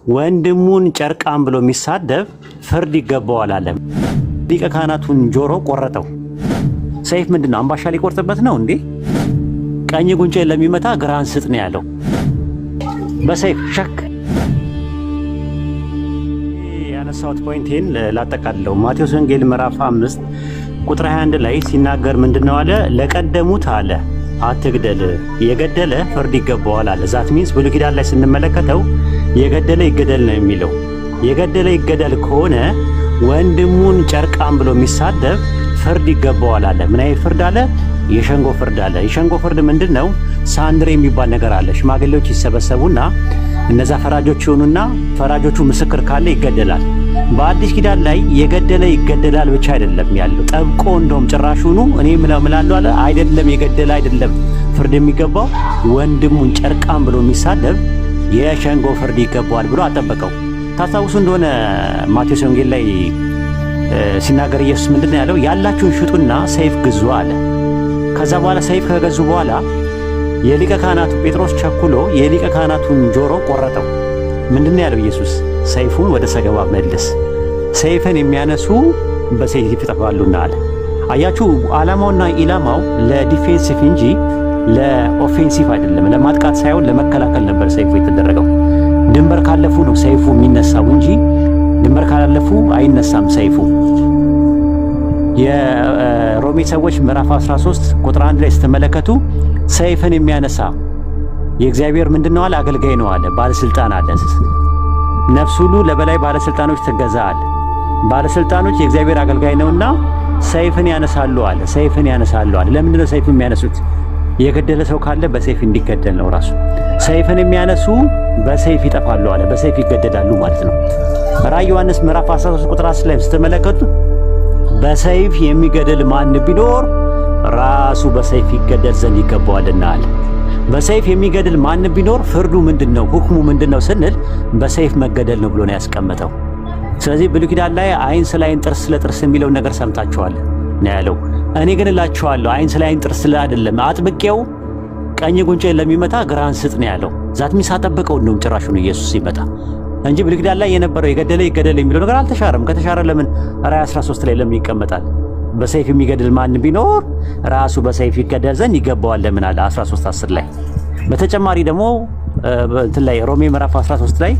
ወንድሙን ጨርቃም ብሎ የሚሳደብ ፍርድ ይገባዋል አለ። ሊቀ ካህናቱን ጆሮ ቆረጠው። ሰይፍ ምንድነው? አምባሻ ሊቆርጥበት ነው እንዴ? ቀኝ ጉንጬን ለሚመታ ግራህን ስጥ ነው ያለው። በሰይፍ ሸክ ያነሳሁት ፖይንቴን ላጠቃልለው። ማቴዎስ ወንጌል ምዕራፍ 5 ቁጥር 21 ላይ ሲናገር ምንድነው አለ? ለቀደሙት አለ አትግደል፣ የገደለ ፍርድ ይገባዋል አለ። ዛት ሚንስ ብሉይ ኪዳን ላይ ስንመለከተው የገደለ ይገደል ነው የሚለው። የገደለ ይገደል ከሆነ ወንድሙን ጨርቃም ብሎ የሚሳደብ ፍርድ ይገባዋል አለ። ምን አይነት ፍርድ አለ? የሸንጎ ፍርድ አለ። የሸንጎ ፍርድ ምንድነው? ሳንድሬ የሚባል ነገር አለ። ሽማግሌዎች ይሰበሰቡና እነዛ ፈራጆች ይሆኑና ፈራጆቹ ምስክር ካለ ይገደላል። በአዲስ ኪዳን ላይ የገደለ ይገደላል ብቻ አይደለም ያለው፣ ጠብቆ እንደውም ጭራሹኑ እኔ ምላለሁ አለ አይደለም፣ የገደለ አይደለም ፍርድ የሚገባው ወንድሙን ጨርቃም ብሎ የሚሳደብ የሸንጎ ፍርድ ይገባዋል ብሎ አጠበቀው። ታስታውሱ እንደሆነ ማቴዎስ ወንጌል ላይ ሲናገር ኢየሱስ ምንድነው ያለው? ያላችሁን ሽጡና ሰይፍ ግዙ አለ። ከዛ በኋላ ሰይፍ ከገዙ በኋላ የሊቀ ካህናቱ ጴጥሮስ ቸኩሎ የሊቀ ካህናቱን ጆሮ ቆረጠው። ምንድነው ያለው ኢየሱስ? ሰይፉን ወደ ሰገባ መልስ፣ ሰይፍን የሚያነሱ በሰይፍ ይጠፋሉና አለ። አያችሁ፣ ዓላማውና ኢላማው ለዲፌንሲቭ እንጂ ለኦፌንሲቭ አይደለም። ለማጥቃት ሳይሆን ለመከላከል ነበር ሰይፉ የተደረገው። ድንበር ካለፉ ነው ሰይፉ የሚነሳው እንጂ ድንበር ካላለፉ አይነሳም ሰይፉ። የሮሜ ሰዎች ምዕራፍ 13 ቁጥር 1 ላይ ስትመለከቱ ሰይፍን የሚያነሳ የእግዚአብሔር ምንድነው አለ? አገልጋይ ነው አለ፣ ባለስልጣን አለ። ነፍስ ሁሉ ለበላይ ባለስልጣኖች ትገዛ አለ። ባለስልጣኖች የእግዚአብሔር አገልጋይ ነውና ሰይፍን ያነሳሉ አለ። ሰይፍን ያነሳሉ አለ። ለምንድን ነው ሰይፍ የሚያነሱት? የገደለ ሰው ካለ በሰይፍ እንዲገደል ነው ራሱ። ሰይፍን የሚያነሱ በሰይፍ ይጠፋሉ አለ፣ በሰይፍ ይገደዳሉ ማለት ነው። ራዕይ ዮሐንስ ምዕራፍ 13 ቁጥር 10 ላይ ስትመለከቱ በሰይፍ የሚገድል ማን ቢኖር ራሱ በሰይፍ ይገደል ዘንድ ይገባዋልና አለ። በሰይፍ የሚገድል ማን ቢኖር ፍርዱ ምንድነው? ሁክሙ ምንድነው ስንል በሰይፍ መገደል ነው ብሎ ነው ያስቀመጠው። ስለዚህ ብሉይ ኪዳን ላይ አይን ስለ አይን ጥርስ ስለ ጥርስ የሚለውን ነገር ሰምታችኋል ነው ያለው። እኔ ግን እላችኋለሁ አይን ስለ አይን ጥርስ ስለ አይደለም፣ አጥብቄው ቀኝ ጉንጬን ለሚመታ ግራህን ስጥ ነው ያለው። ዛት ሚንስ አጠበቀው ነው ጭራሹን ኢየሱስ ሲመጣ እንጂ ብሉይ ኪዳን ላይ የነበረው የገደለ ይገደል የሚለው ነገር አልተሻረም። ከተሻረ ለምን ራዕይ 13 ላይ ለምን ይቀመጣል? በሰይፍ የሚገድል ማን ቢኖር ራሱ በሰይፍ ይገደል ዘንድ ይገባዋል ለምን አለ 13:10 ላይ። በተጨማሪ ደግሞ እንትን ላይ ሮሜ ምዕራፍ 13 ላይ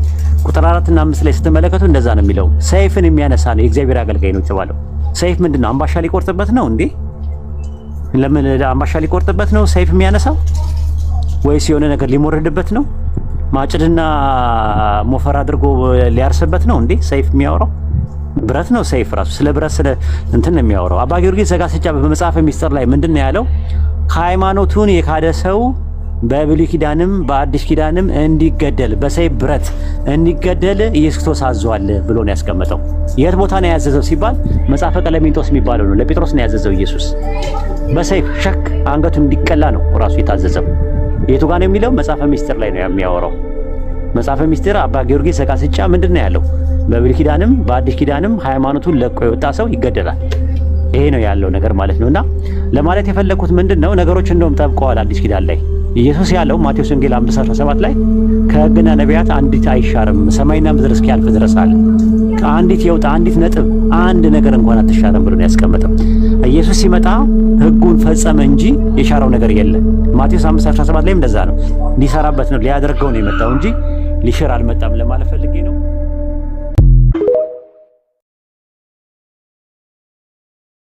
ቁጥር 4 እና 5 ላይ ስትመለከቱ እንደዛ ነው የሚለው። ሰይፍን የሚያነሳ ነው የእግዚአብሔር አገልጋይ ነው የተባለው። ሰይፍ ምንድነው? አምባሻ ሊቆርጥበት ነው እንዴ? ለምን አምባሻ ሊቆርጥበት ነው ሰይፍ የሚያነሳው? ወይስ የሆነ ነገር ሊሞርድበት ነው? ማጭድና ሞፈር አድርጎ ሊያርስበት ነው እንዴ ሰይፍ የሚያወራው? ብረት ነው ሰይፍ ራሱ። ስለ ብረት ስለ እንትን ነው የሚያወራው። አባ ጊዮርጊስ ዘጋስጫ በመጽሐፈ ሚስጥር ላይ ምንድነው ያለው? ሃይማኖቱን የካደ ሰው በብሉይ ኪዳንም በአዲስ ኪዳንም እንዲገደል በሰይፍ ብረት እንዲገደል ኢየሱስ ክርስቶስ አዟል ብሎ ነው ያስቀመጠው። የት ቦታ ነው ያዘዘው ሲባል መጽሐፈ ቀለሚንጦስ የሚባለው ነው። ለጴጥሮስ ነው ያዘዘው ኢየሱስ። በሰይፍ ሸክ አንገቱ እንዲቀላ ነው ራሱ የታዘዘው። የቱ ጋር ነው የሚለው? መጽሐፈ ሚስጥር ላይ ነው የሚያወራው። መጽሐፈ ሚስጥር አባ ጊዮርጊስ ዘጋስጫ ምንድነው ያለው? በብሉይ ኪዳንም በአዲስ ኪዳንም ሃይማኖቱን ለቆ የወጣ ሰው ይገደላል። ይሄ ነው ያለው ነገር ማለት ነውና ለማለት የፈለኩት ምንድነው ነገሮች እንደውም ጠብቀዋል አዲስ ኪዳን ላይ። ኢየሱስ ያለው ማቴዎስ ወንጌል 5:17 ላይ ከሕግና ነቢያት አንዲት አይሻርም ሰማይና ምድር እስኪያልፍ ድረስ አለ። ከአንዲት የውጣ አንዲት ነጥብ አንድ ነገር እንኳን አትሻርም ብሎ ነው ያስቀመጠው። ኢየሱስ ሲመጣ ሕጉን ፈጸመ እንጂ የሻረው ነገር የለም። ማቴዎስ 5:17 ላይም እንደዛ ነው። ሊሰራበት ነው ሊያደርገው ነው የመጣው እንጂ ሊሽር አልመጣም ለማለት